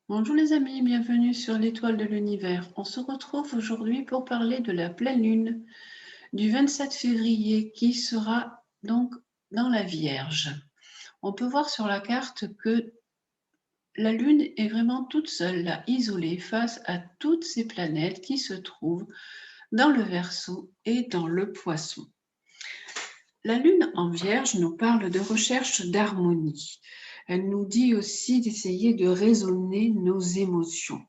Bonjour les amis, bienvenue sur l'étoile de l'univers. On se retrouve aujourd'hui pour parler de la pleine lune du 27 février qui sera donc dans la Vierge. On peut voir sur la carte que la lune est vraiment toute seule, là, isolée face à toutes ces planètes qui se trouvent dans le Verseau et dans le Poisson. La lune en Vierge nous parle de recherche d'harmonie. Elle nous dit aussi d'essayer de raisonner nos émotions.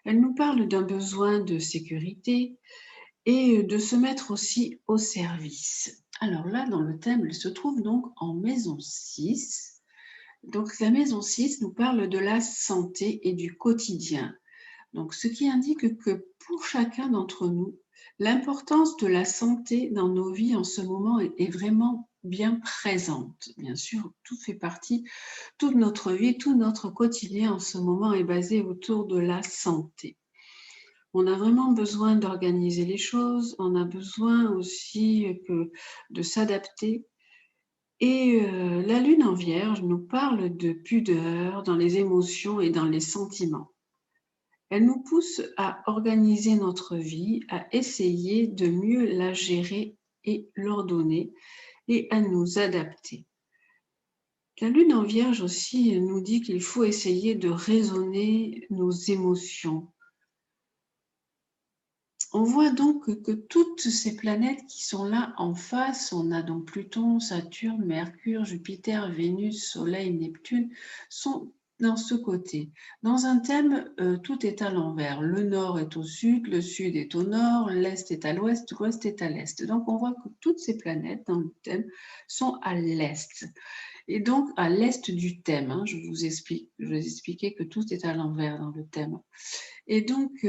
Elle nous parle d'un besoin de sécurité et de se mettre aussi au service. Alors là, dans le thème, elle se trouve donc en maison 6. Donc la maison 6 nous parle de la santé et du quotidien. Donc ce qui indique que pour chacun d'entre nous, l'importance de la santé dans nos vies en ce moment est vraiment bien présente. Bien sûr, tout fait partie, toute notre vie, tout notre quotidien en ce moment est basé autour de la santé. On a vraiment besoin d'organiser les choses, on a besoin aussi de s'adapter. Et la lune en Vierge nous parle de pudeur dans les émotions et dans les sentiments. Elle nous pousse à organiser notre vie, à essayer de mieux la gérer et l'ordonner et à nous adapter. La lune en Vierge aussi nous dit qu'il faut essayer de raisonner nos émotions. On voit donc que toutes ces planètes qui sont là en face, on a donc Pluton, Saturne, Mercure, Jupiter, Vénus, Soleil, Neptune, sont dans ce côté. Dans un thème, tout est à l'envers. Le nord est au sud, le sud est au nord, l'est est à l'ouest est à l'est. Donc on voit que toutes ces planètes dans le thème sont à l'est. Et donc, à l'est du thème, je vous expliquais que tout est à l'envers dans le thème. Et donc,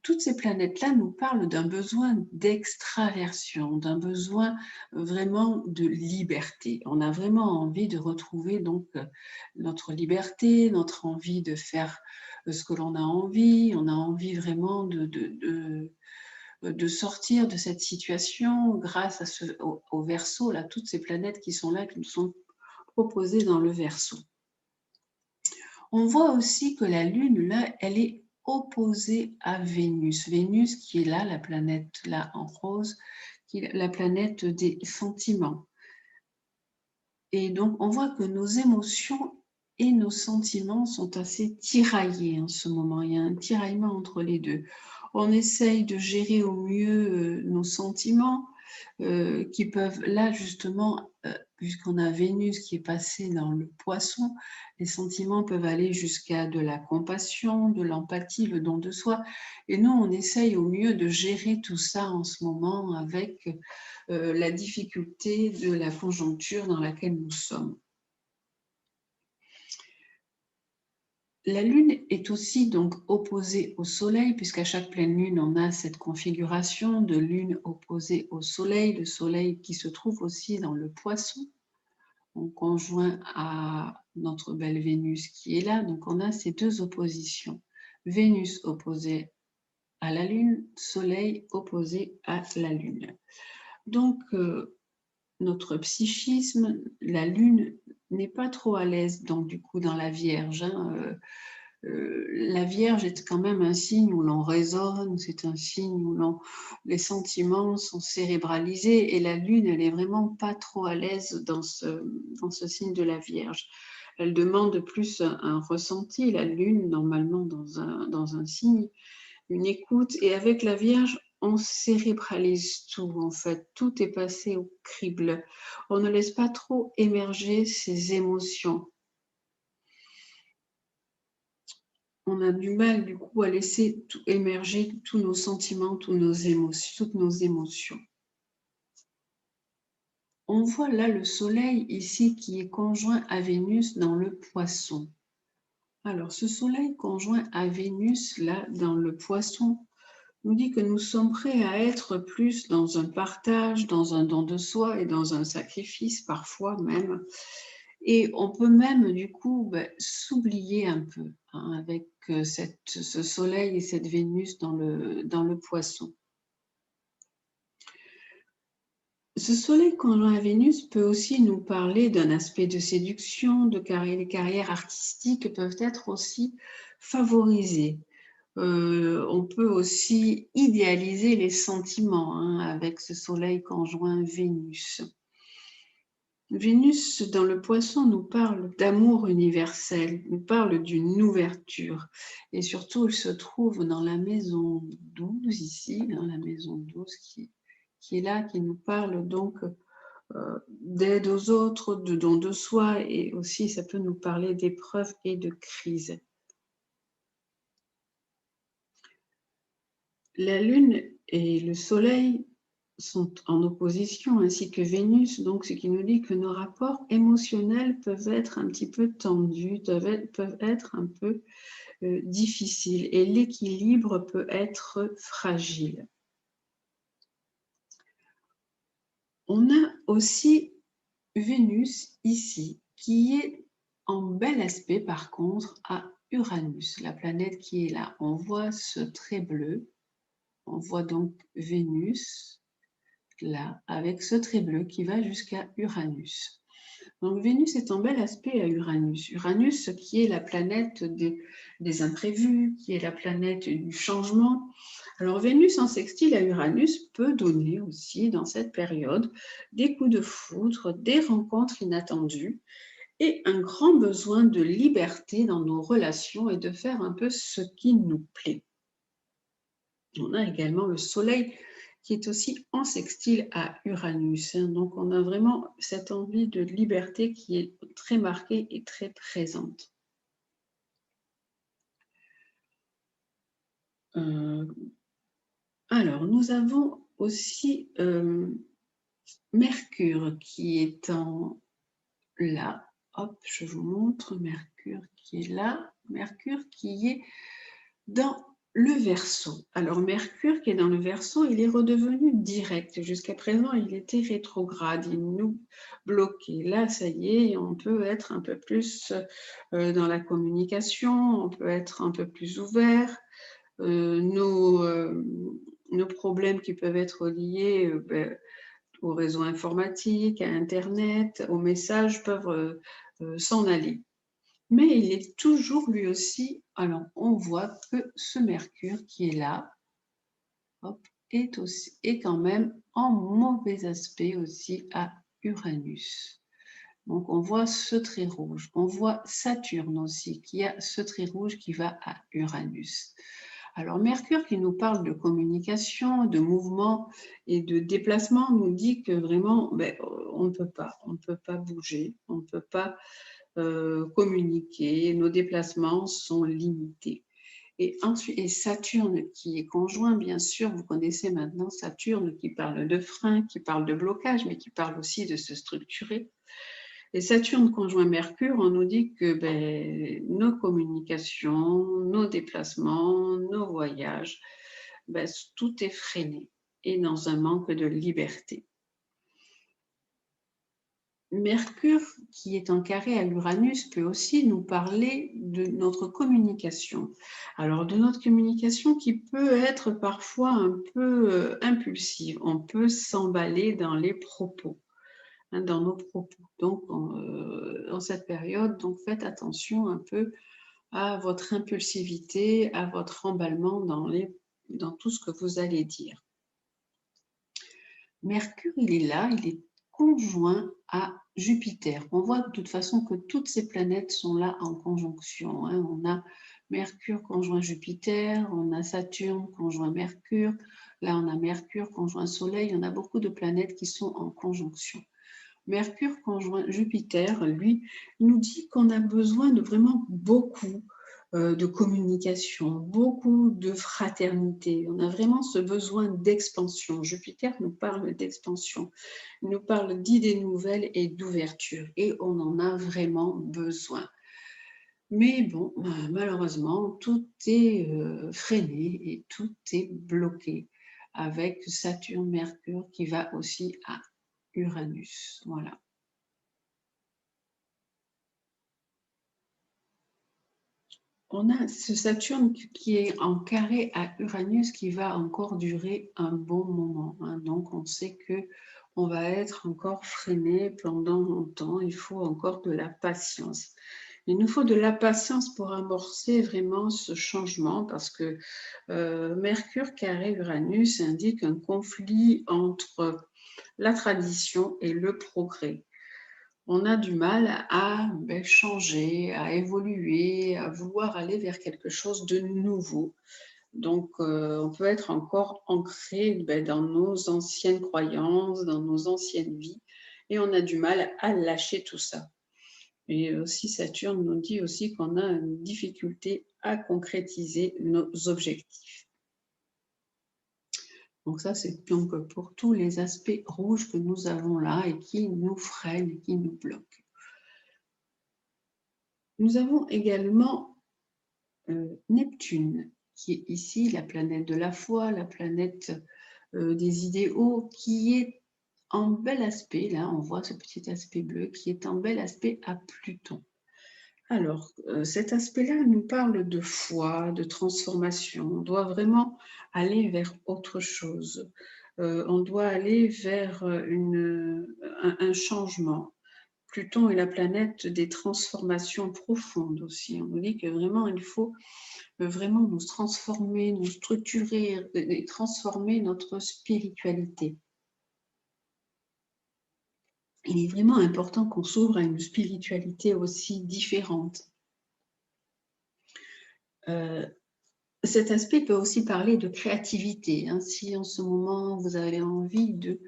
toutes ces planètes-là nous parlent d'un besoin d'extraversion, d'un besoin vraiment de liberté. On a vraiment envie de retrouver donc notre liberté, notre envie de faire ce que l'on a envie. On a envie vraiment de sortir de cette situation grâce au Verseau, là, toutes ces planètes qui sont là, qui nous sont proposées dans le Verseau. On voit aussi que la Lune, là, elle est opposée à Vénus. Vénus qui est là, la planète là en rose, qui est la planète des sentiments. Et donc, on voit que nos émotions et nos sentiments sont assez tiraillés en ce moment. Il y a un tiraillement entre les deux. On essaye de gérer au mieux nos sentiments qui peuvent, là justement, puisqu'on a Vénus qui est passée dans le Poisson, les sentiments peuvent aller jusqu'à de la compassion, de l'empathie, le don de soi. Et nous, on essaye au mieux de gérer tout ça en ce moment avec la difficulté de la conjoncture dans laquelle nous sommes. La Lune est aussi donc opposée au Soleil, puisqu'à chaque pleine Lune, on a cette configuration de Lune opposée au Soleil, le Soleil qui se trouve aussi dans le Poisson, en conjoint à notre belle Vénus qui est là. Donc on a ces deux oppositions. Vénus opposée à la Lune, Soleil opposé à la Lune. Donc notre psychisme, la Lune n'est pas trop à l'aise donc du coup dans la Vierge. La Vierge est quand même un signe où l'on raisonne, c'est un signe où les sentiments sont cérébralisés et la Lune, elle est vraiment pas trop à l'aise dans ce signe de la Vierge. Elle demande plus un ressenti, la Lune, normalement dans un signe, une écoute. Et avec la Vierge, on cérébralise tout, en fait. Tout est passé au crible. On ne laisse pas trop émerger ses émotions. On a du mal, du coup, à laisser émerger tous nos sentiments, toutes nos émotions. On voit là le Soleil ici qui est conjoint à Vénus dans le Poisson. Alors, ce Soleil conjoint à Vénus, là, dans le Poisson, nous dit que nous sommes prêts à être plus dans un partage, dans un don de soi et dans un sacrifice, parfois même. Et on peut même, du coup, s'oublier un peu avec ce Soleil et cette Vénus dans le Poisson. Ce Soleil conjoint à Vénus peut aussi nous parler d'un aspect de séduction, les carrières artistiques peuvent être aussi favoriser. On peut aussi idéaliser les sentiments hein, avec ce soleil conjoint Vénus. Vénus, dans le Poisson, nous parle d'amour universel, nous parle d'une ouverture. Et surtout, il se trouve dans la maison 12, ici, dans la maison 12 qui est là, qui nous parle donc d'aide aux autres, de don de soi, et aussi ça peut nous parler d'épreuves et de crises. La Lune et le Soleil sont en opposition, ainsi que Vénus, donc ce qui nous dit que nos rapports émotionnels peuvent être un petit peu tendus, peuvent être un peu difficiles, et l'équilibre peut être fragile. On a aussi Vénus ici, qui est en bel aspect par contre à Uranus, la planète qui est là. On voit ce trait bleu, on voit donc Vénus, là, avec ce trait bleu qui va jusqu'à Uranus. Donc Vénus est en bel aspect à Uranus. Uranus qui est la planète des imprévus, qui est la planète du changement. Alors Vénus en sextile à Uranus peut donner aussi dans cette période des coups de foudre, des rencontres inattendues et un grand besoin de liberté dans nos relations et de faire un peu ce qui nous plaît. On a également le Soleil qui est aussi en sextile à Uranus. Donc, on a vraiment cette envie de liberté qui est très marquée et très présente. Alors, nous avons aussi Mercure qui est là. Hop, je vous montre Mercure qui est là. Mercure qui est dans le Verseau. Alors Mercure qui est dans le Verseau, il est redevenu direct. Jusqu'à présent, il était rétrograde, il nous bloquait. Là, ça y est, on peut être un peu plus dans la communication, on peut être un peu plus ouvert. Nos problèmes qui peuvent être liés au réseau informatique, à Internet, aux messages peuvent s'en aller. Mais il est toujours lui aussi, alors on voit que ce Mercure qui est là, hop, est quand même en mauvais aspect aussi à Uranus. Donc on voit ce trait rouge, on voit Saturne aussi qui a ce trait rouge qui va à Uranus. Alors Mercure qui nous parle de communication, de mouvement et de déplacement nous dit que vraiment on ne peut pas bouger, on ne peut pas communiquer, nos déplacements sont limités. Et ensuite, et Saturne qui est conjoint, bien sûr, vous connaissez maintenant Saturne qui parle de frein, qui parle de blocage, mais qui parle aussi de se structurer. Et Saturne conjoint Mercure, on nous dit que nos communications, nos déplacements, nos voyages, tout est freiné et dans un manque de liberté. Mercure, qui est en carré à Uranus, peut aussi nous parler de notre communication. Alors, de notre communication qui peut être parfois un peu impulsive. On peut s'emballer dans les propos, dans nos propos. Donc, dans cette période, donc faites attention un peu à votre impulsivité, à votre emballement dans tout ce que vous allez dire. Mercure, il est là, il est conjoint à Jupiter. On voit de toute façon que toutes ces planètes sont là en conjonction. On a Mercure conjoint Jupiter, on a Saturne conjoint Mercure, là on a Mercure conjoint Soleil, on a beaucoup de planètes qui sont en conjonction. Mercure conjoint Jupiter, lui, nous dit qu'on a besoin de vraiment beaucoup de communication, beaucoup de fraternité. On a vraiment ce besoin d'expansion. Jupiter nous parle d'expansion, il nous parle d'idées nouvelles et d'ouverture, et on en a vraiment besoin. Mais bon, malheureusement, tout est freiné et tout est bloqué avec Saturne, Mercure qui va aussi à Uranus. Voilà. On a ce Saturne qui est en carré à Uranus qui va encore durer un bon moment. Donc, on sait qu'on va être encore freiné pendant longtemps. Il faut encore de la patience. Il nous faut de la patience pour amorcer vraiment ce changement parce que Mercure carré Uranus indique un conflit entre la tradition et le progrès. On a du mal à changer, à évoluer, à vouloir aller vers quelque chose de nouveau. Donc, on peut être encore ancré dans nos anciennes croyances, dans nos anciennes vies, et on a du mal à lâcher tout ça. Et aussi, Saturne nous dit aussi qu'on a une difficulté à concrétiser nos objectifs. Donc ça, c'est donc pour tous les aspects rouges que nous avons là et qui nous freinent et qui nous bloquent. Nous avons également Neptune, qui est ici la planète de la foi, la planète des idéaux, qui est en bel aspect, là on voit ce petit aspect bleu, qui est en bel aspect à Pluton. Alors, cet aspect-là nous parle de foi, de transformation. On doit vraiment aller vers autre chose. On doit aller vers un changement. Pluton est la planète des transformations profondes aussi. On nous dit que vraiment, il faut vraiment nous transformer, nous structurer et transformer notre spiritualité. Il est vraiment important qu'on s'ouvre à une spiritualité aussi différente. Cet aspect peut aussi parler de créativité. Hein. Si en ce moment vous avez envie de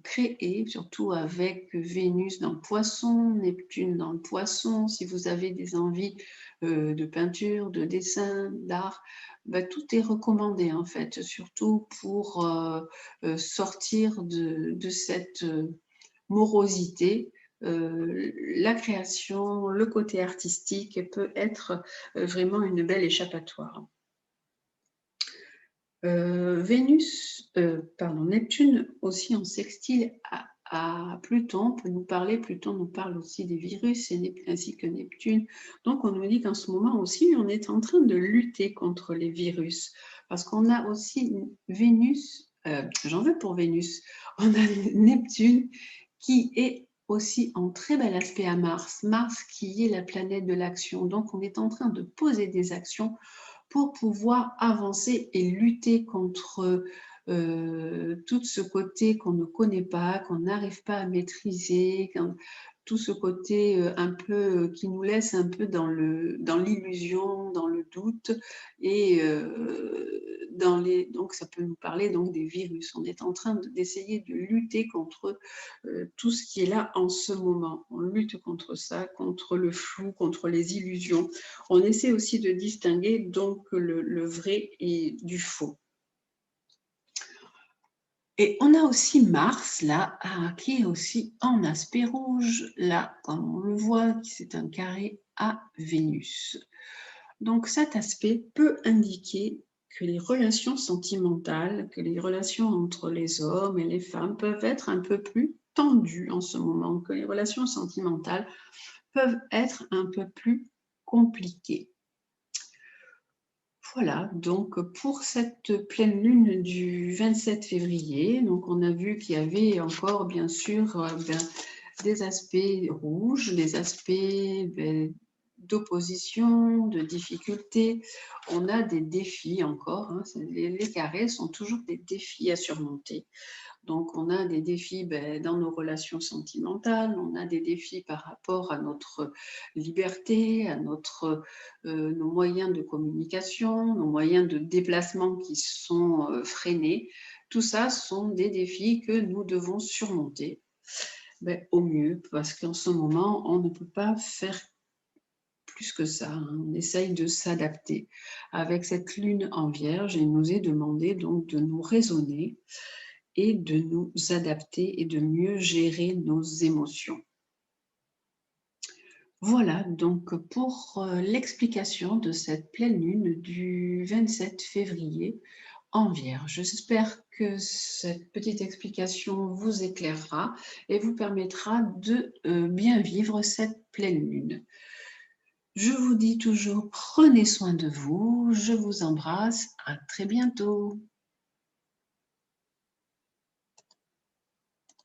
créer, surtout avec Vénus dans le poisson, Neptune dans le poisson, si vous avez des envies de peinture, de dessin, d'art, tout est recommandé en fait, surtout pour sortir de cette morosité. La création, le côté artistique peut être vraiment une belle échappatoire. Neptune aussi en sextile à Pluton peut nous parler. Pluton nous parle aussi des virus ainsi que Neptune. Donc on nous dit qu'en ce moment aussi on est en train de lutter contre les virus parce qu'on a aussi Vénus, j'en veux pour Vénus, on a Neptune qui est aussi en très bel aspect à Mars, Mars qui est la planète de l'action. Donc on est en train de poser des actions pour pouvoir avancer et lutter contre tout ce côté qu'on ne connaît pas, qu'on n'arrive pas à maîtriser, tout ce côté un peu qui nous laisse un peu dans l'illusion, dans le doute, et donc ça peut nous parler donc des virus. On est en train d'essayer de lutter contre tout ce qui est là en ce moment. On lutte contre ça, contre le flou, contre les illusions. On essaie aussi de distinguer donc le vrai et du faux. Et on a aussi Mars, là, qui est aussi en aspect rouge, là, comme on le voit, c'est un carré à Vénus. Donc cet aspect peut indiquer que les relations sentimentales, que les relations entre les hommes et les femmes peuvent être un peu plus tendues en ce moment, que les relations sentimentales peuvent être un peu plus compliquées. Voilà, donc pour cette pleine lune du 27 février, donc on a vu qu'il y avait encore bien sûr des aspects rouges, des aspects d'opposition, de difficultés. On a des défis encore, hein, les carrés sont toujours des défis à surmonter. Donc, on a des défis dans nos relations sentimentales, on a des défis par rapport à notre liberté, à nos moyens de communication, nos moyens de déplacement qui sont freinés. Tout ça sont des défis que nous devons surmonter au mieux, parce qu'en ce moment, on ne peut pas faire plus que ça. Hein. On essaye de s'adapter. Avec cette lune en Vierge, il nous est demandé donc de nous raisonner et de nous adapter et de mieux gérer nos émotions. Voilà donc pour l'explication de cette pleine lune du 27 février en Vierge. J'espère que cette petite explication vous éclairera et vous permettra de bien vivre cette pleine lune. Je vous dis toujours, prenez soin de vous, je vous embrasse, à très bientôt.